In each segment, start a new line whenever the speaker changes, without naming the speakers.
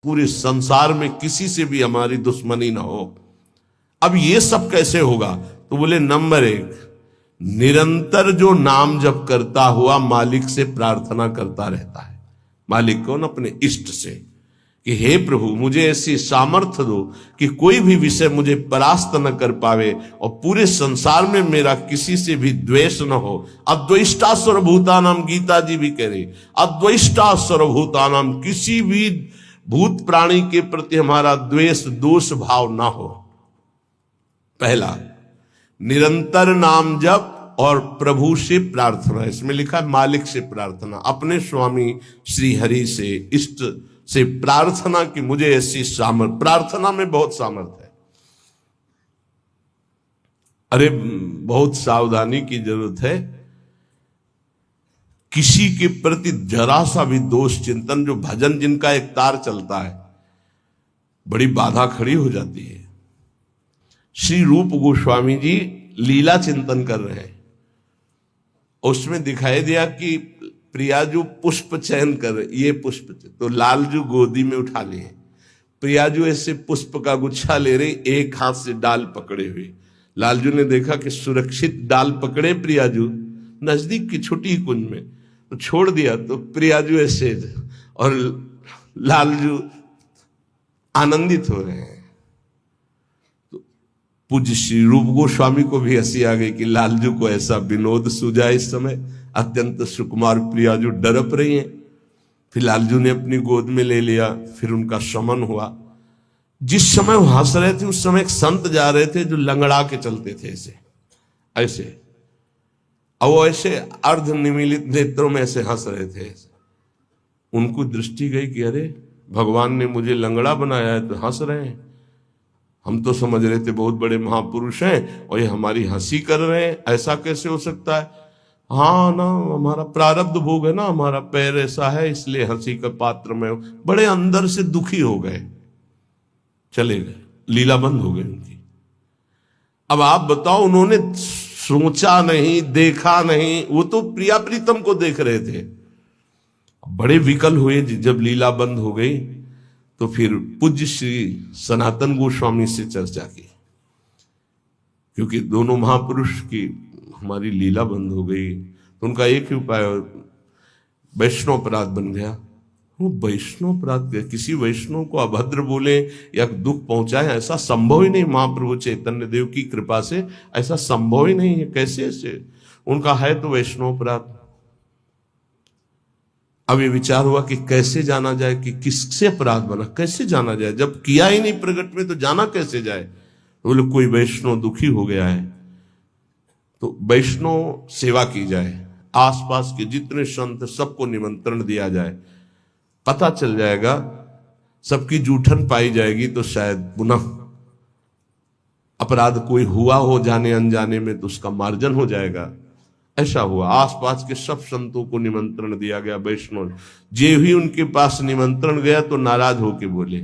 पूरे संसार में किसी से भी हमारी दुश्मनी ना हो। अब ये सब कैसे होगा? तो बोले नंबर एक, निरंतर जो नाम जप करता हुआ मालिक से प्रार्थना करता रहता है। मालिक कौन? अपने इष्ट से, कि हे प्रभु मुझे ऐसी सामर्थ्य दो कि कोई भी विषय मुझे परास्त न कर पावे और पूरे संसार में मेरा किसी से भी द्वेष न हो। अद्वेष्टा सर्वभूतानाम, गीता जी भी कह रही, अद्वेष्टा सर्वभूतानाम, किसी भी भूत प्राणी के प्रति हमारा द्वेष दोष भाव ना हो। पहला, निरंतर नाम जप और प्रभु से प्रार्थना। इसमें लिखा है मालिक से प्रार्थना, अपने स्वामी श्री हरि से, इष्ट से प्रार्थना कि मुझे ऐसी सामर्थ। प्रार्थना में बहुत सामर्थ है। अरे बहुत सावधानी की जरूरत है। किसी के प्रति जरा सा भी दोष चिंतन, जो भजन जिनका एक तार चलता है, बड़ी बाधा खड़ी हो जाती है। श्री रूप गोस्वामी जी लीला चिंतन कर रहे हैं, उसमें दिखाई दिया कि प्रियाजू पुष्प चयन कर रहे, ये पुष्प, तो लालजू गोदी में उठा लिए, प्रियाजू ऐसे पुष्प का गुच्छा ले रही, एक हाथ से डाल पकड़े हुए। लालजू ने देखा कि सुरक्षित डाल पकड़े प्रियाजू नजदीक की छोटी कुंज में, तो छोड़ दिया, तो प्रियाजू ऐसे और लालजू आनंदित हो रहे हैं। तो पूज्य श्री रूप गोस्वामी को भी हंसी आ गई कि लालजू को ऐसा विनोद सूझा। इस समय अत्यंत सुकुमार प्रियाजू डरप रही हैं। फिर लालजू ने अपनी गोद में ले लिया, फिर उनका शमन हुआ। जिस समय वो हंस रहे थे उस समय एक संत जा रहे थे जो लंगड़ा के चलते थे, ऐसे ऐसे, और वो ऐसे अर्ध निमीलित नेत्रों में ऐसे हंस रहे थे। उनको दृष्टि गई कि अरे भगवान ने मुझे लंगड़ा बनाया है तो हंस रहे हैं। हम तो समझ रहे थे बहुत बड़े महापुरुष हैं और ये हमारी हंसी कर रहे हैं, ऐसा कैसे हो सकता है? हाँ ना, हमारा प्रारब्ध भोग है ना, हमारा पैर ऐसा है इसलिए हंसी का पात्र में। बड़े अंदर से दुखी हो गए, चले गए, लीला बंद हो गई उनकी। अब आप बताओ, उन्होंने सोचा नहीं, देखा नहीं, वो तो प्रिया प्रीतम को देख रहे थे। बड़े विकल हुए जब लीला बंद हो गई, तो फिर पूज्य श्री सनातन गोस्वामी से चर्चा की, क्योंकि दोनों महापुरुष की हमारी लीला बंद हो गई, तो उनका एक ही उपाय, वैष्णव अपराध बन गया। वो वैष्णव अपराध, किसी वैष्णव को अभद्र बोले या दुख पहुंचाए, ऐसा संभव ही नहीं। महाप्रभु चैतन्य देव की कृपा से ऐसा संभव ही नहीं है। कैसे ऐसे? उनका है तो वैष्णव अपराध। अब ये विचार हुआ कि कैसे जाना जाए कि किससे अपराध बना, कैसे जाना जाए? जब किया ही नहीं प्रकट में तो जाना कैसे जाए? बोले कोई वैष्णव दुखी हो गया है तो वैष्णव सेवा की जाए, आसपास के जितने संत सबको निमंत्रण दिया जाए, पता चल जाएगा, सबकी जूठन पाई जाएगी तो शायद पुनः अपराध कोई हुआ हो जाने अनजाने में तो उसका मार्जन हो जाएगा। ऐसा हुआ। आसपास के सब संतों को निमंत्रण दिया गया वैष्णव। जे ही उनके पास निमंत्रण गया तो नाराज होके बोले,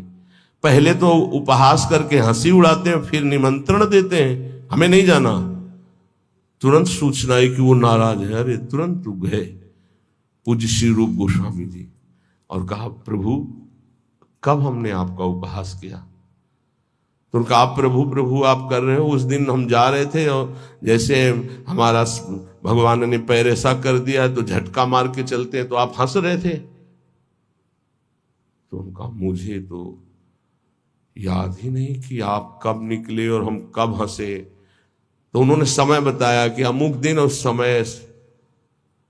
पहले तो उपहास करके हंसी उड़ाते हैं, फिर निमंत्रण देते हैं, हमें नहीं जाना। तुरंत सूचना है कि वो नाराज है। अरे तुरंत गए पूज्य श्री रूप गोस्वामी जी और कहा, प्रभु कब हमने आपका उपहास किया? तो उनका, आप प्रभु प्रभु आप कर रहे हो, उस दिन हम जा रहे थे और जैसे हमारा भगवान ने पैर ऐसा कर दिया तो झटका मार के चलते हैं तो आप हंस रहे थे। तो उनका, मुझे तो याद ही नहीं कि आप कब निकले और हम कब हंसे। तो उन्होंने समय बताया कि अमुक दिन उस समय।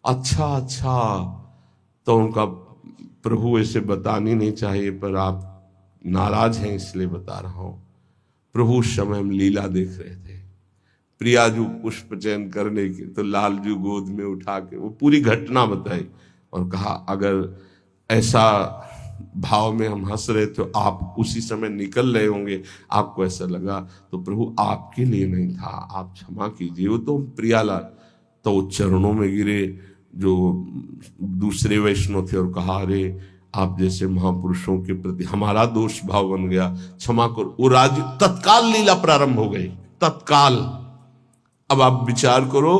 अच्छा अच्छा, तो उनका, प्रभु ऐसे बतानी नहीं चाहिए पर आप नाराज हैं इसलिए बता रहा हूं। प्रभु उस समय हम लीला देख रहे थे, प्रियाजू पुष्प चयन करने की, तो लालजू गोद में उठा के वो पूरी घटना बताई और कहा, अगर ऐसा भाव में हम हंस रहे थे, आप उसी समय निकल रहे होंगे, आपको ऐसा लगा, तो प्रभु आपके लिए नहीं था, आप क्षमा कीजिए। वो तो प्रियालाल, तो वो चरणों में गिरे जो दूसरे वैष्णव थे और कहा, अरे आप जैसे महापुरुषों के प्रति हमारा दोष भाव बन गया, क्षमा करो। वो राज तत्काल लीला प्रारंभ हो गई, तत्काल। अब आप विचार करो,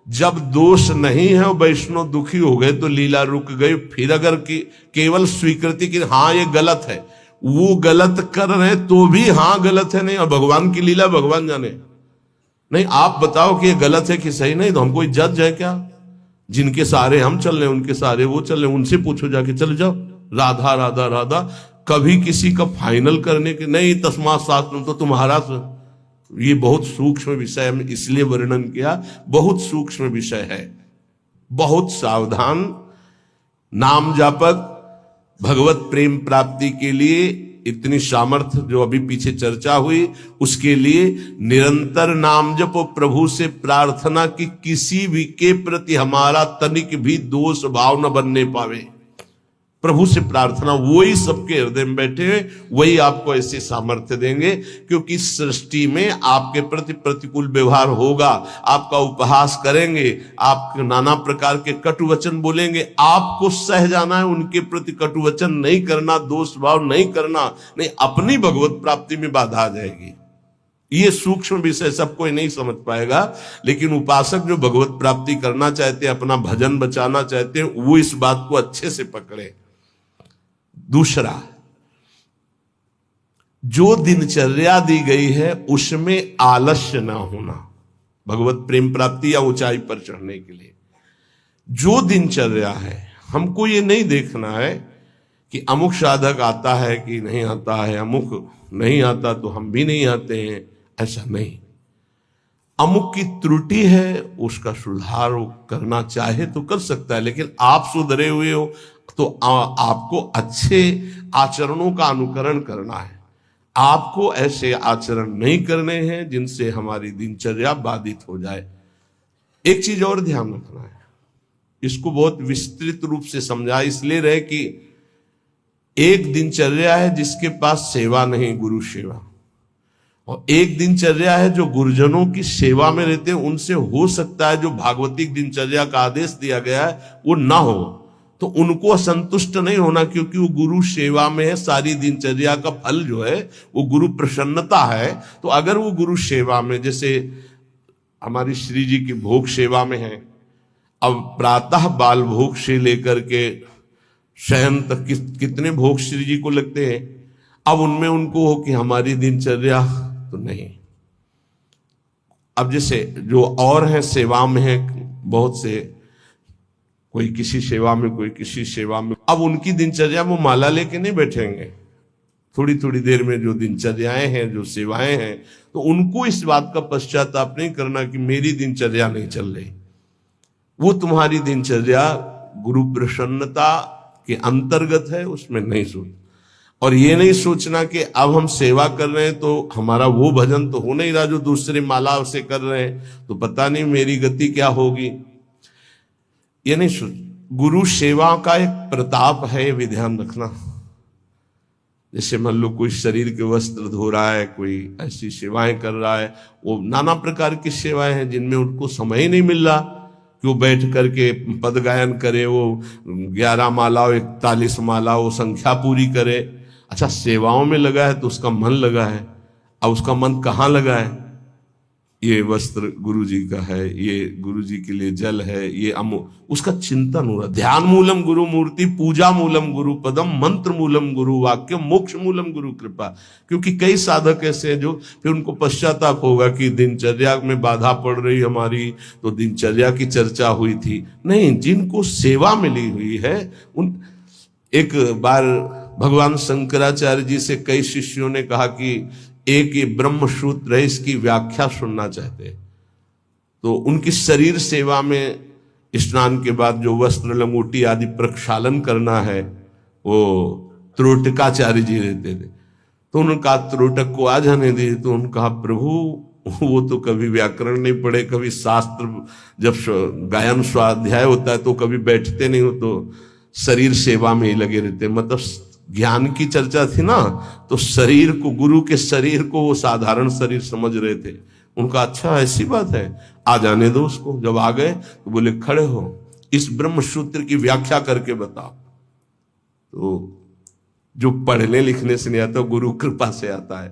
जब दोष नहीं है और वैष्णव दुखी हो गए तो लीला रुक गई। फिर अगर केवल स्वीकृति की हाँ ये गलत है, वो गलत कर रहे हैं तो भी हाँ गलत है, नहीं, और भगवान की लीला भगवान जाने। नहीं, आप बताओ कि ये गलत है कि सही, नहीं तो हम कोई जज है क्या? जिनके सारे हम चल रहे हैं, उनके सारे वो चल रहे हैं, उनसे पूछो जाके, चले जाओ राधा राधा राधा। कभी किसी का फाइनल करने के नहीं, तस्मात् शास्त्रम तो तुम्हारा। ये बहुत सूक्ष्म विषय है, इसलिए वर्णन किया, बहुत सूक्ष्म विषय है, बहुत सावधान। नाम जापक भगवत प्रेम प्राप्ति के लिए इतनी सामर्थ्य जो अभी पीछे चर्चा हुई, उसके लिए निरंतर नाम जपो, प्रभु से प्रार्थना कि किसी भी के प्रति हमारा तनिक भी दोष भाव न बनने पावे। प्रभु से प्रार्थना, वही सबके हृदय में बैठे हुए, वही आपको ऐसे सामर्थ्य देंगे। क्योंकि सृष्टि में आपके प्रति प्रतिकूल व्यवहार होगा, आपका उपहास करेंगे, आप नाना प्रकार के कटु वचन बोलेंगे, आपको सह जाना है, उनके प्रति कटु वचन नहीं करना, दोष भाव नहीं करना, नहीं अपनी भगवत प्राप्ति में बाधा आ जाएगी। ये सूक्ष्म विषय सब कोई नहीं समझ पाएगा, लेकिन उपासक जो भगवत प्राप्ति करना चाहते हैं, अपना भजन बचाना चाहते हैं, वो इस बात को अच्छे से पकड़े। दूसरा, जो दिनचर्या दी गई है उसमें आलस्य ना होना, भगवत प्रेम प्राप्ति या ऊंचाई पर चढ़ने के लिए जो दिनचर्या है, हमको ये नहीं देखना है कि अमुक साधक आता है कि नहीं आता है, अमुक नहीं आता तो हम भी नहीं आते हैं, ऐसा नहीं। अमुक की त्रुटि है, उसका सुधार करना चाहे तो कर सकता है, लेकिन आप सुधरे हुए हो तो आपको अच्छे आचरणों का अनुकरण करना है। आपको ऐसे आचरण नहीं करने हैं जिनसे हमारी दिनचर्या बाधित हो जाए। एक चीज और ध्यान रखना है, इसको बहुत विस्तृत रूप से समझा इसलिए रहे कि एक दिनचर्या है जिसके पास सेवा नहीं, गुरु सेवा, और एक दिनचर्या है जो गुरुजनों की सेवा में रहते हैं। उनसे हो सकता है जो भागवतिक दिनचर्या का आदेश दिया गया है वो ना हो, तो उनको असंतुष्ट नहीं होना, क्योंकि वो गुरु सेवा में है। सारी दिनचर्या का फल जो है वो गुरु प्रसन्नता है। तो अगर वो गुरु सेवा में, जैसे हमारी श्री जी की भोग सेवा में है, अब प्रातः बाल भोग से लेकर के शयन तक कितने भोग श्री जी को लगते हैं, अब उनमें उनको हो कि हमारी दिनचर्या तो नहीं। अब जैसे जो और हैं सेवा में है बहुत से, कोई किसी सेवा में, कोई किसी सेवा में, अब उनकी दिनचर्या वो माला लेके नहीं बैठेंगे। थोड़ी थोड़ी देर में जो दिनचर्याएं हैं, जो सेवाएं हैं, तो उनको इस बात का पश्चाताप नहीं करना कि मेरी दिनचर्या नहीं चल रही। वो तुम्हारी दिनचर्या गुरु प्रसन्नता के अंतर्गत है, उसमें नहीं सोच। और ये नहीं सोचना कि अब हम सेवा कर रहे हैं तो हमारा वो भजन तो हो नहीं रहा जो दूसरे माला से कर रहे हैं, तो पता नहीं मेरी गति क्या होगी। ये नहीं सोच। गुरु सेवा का एक प्रताप है, ये भी ध्यान रखना। जैसे मान लो कोई शरीर के वस्त्र धो रहा है, कोई ऐसी सेवाएं कर रहा है, वो नाना प्रकार की सेवाएं हैं जिनमें उनको समय ही नहीं मिल रहा कि वो बैठ करके पद गायन करे, वो 11 माला 41 माला वो संख्या पूरी करे। अच्छा, सेवाओं में लगा है तो उसका मन लगा है। अब उसका मन कहाँ लगा है? ये वस्त्र गुरु जी का है, ये गुरु जी के लिए जल है, ये उसका चिंतन हो रहा। ध्यान मूलम गुरु मूर्ति, पूजा मूलम गुरु पदम, मंत्र मूलम गुरु वाक्य, मोक्ष मूलम गुरु कृपा। क्योंकि कई साधक ऐसे हैं जो फिर उनको पश्चाताप होगा कि दिनचर्या में बाधा पड़ रही हमारी, तो दिनचर्या की चर्चा हुई थी। नहीं, जिनको सेवा मिली हुई है उन। एक बार भगवान शंकराचार्य जी से कई शिष्यों ने कहा कि एक ये ब्रह्म सूत्र है, इसकी व्याख्या सुनना चाहते। तो उनकी शरीर सेवा में स्नान के बाद जो वस्त्र लंगोटी आदि प्रक्षालन करना है, वो त्रोटकाचार्य जी रहते थे। तो उन्होंने कहा त्रोटक को आ जाने दिए। तो उन्होंने कहा प्रभु वो तो कभी व्याकरण नहीं पढ़े, कभी शास्त्र, जब गायन स्वाध्याय होता है तो कभी बैठते नहीं हो, तो शरीर सेवा में ही लगे रहते। मतलब ज्ञान की चर्चा थी ना, तो शरीर को, गुरु के शरीर को वो साधारण शरीर समझ रहे थे। उनका अच्छा ऐसी बात है, आ जाने दो उसको। जब आ गए तो बोले खड़े हो, इस ब्रह्म सूत्र की व्याख्या करके बताओ। तो जो पढ़ने लिखने से नहीं आता, गुरु कृपा से आता है।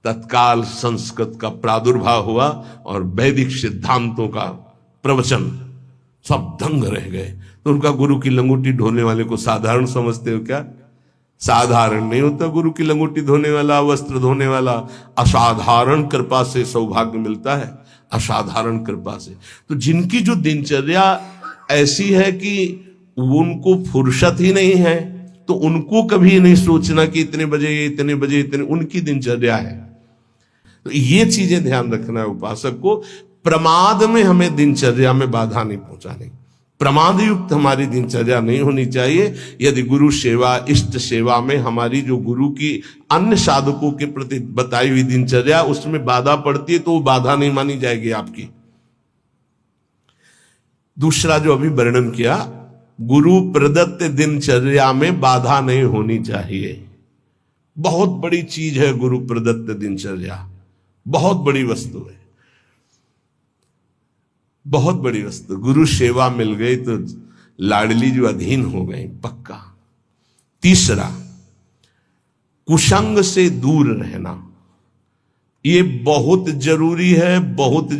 तत्काल संस्कृत का प्रादुर्भाव हुआ और वैदिक सिद्धांतों का प्रवचन, सब दंग रह गए। तो उनका गुरु की लंगोटी ढोने वाले को साधारण समझते हो क्या? साधारण नहीं होता गुरु की लंगोटी धोने वाला, वस्त्र धोने वाला। असाधारण कृपा से सौभाग्य मिलता है, असाधारण कृपा से। तो जिनकी जो दिनचर्या ऐसी है कि उनको फुर्सत ही नहीं है, तो उनको कभी नहीं सोचना कि इतने बजे इतने बजे इतने, उनकी दिनचर्या है। तो ये चीजें ध्यान रखना है उपासक को। प्रमाद में हमें दिनचर्या में बाधा नहीं पहुंचानी, प्रमाद युक्त हमारी दिनचर्या नहीं होनी चाहिए। यदि गुरु सेवा, इष्ट सेवा में हमारी जो गुरु की अन्य साधकों के प्रति बताई हुई दिनचर्या उसमें बाधा पड़ती है तो वो बाधा नहीं मानी जाएगी आपकी। दूसरा जो अभी वर्णन किया, गुरु प्रदत्त दिनचर्या में बाधा नहीं होनी चाहिए। बहुत बड़ी चीज है गुरु प्रदत्त दिनचर्या, बहुत बड़ी वस्तु है, बहुत बड़ी वस्तु। गुरु सेवा मिल गई तो लाडली जो अधीन हो गई पक्का। तीसरा, कुसंग से दूर रहना, ये बहुत जरूरी है, बहुत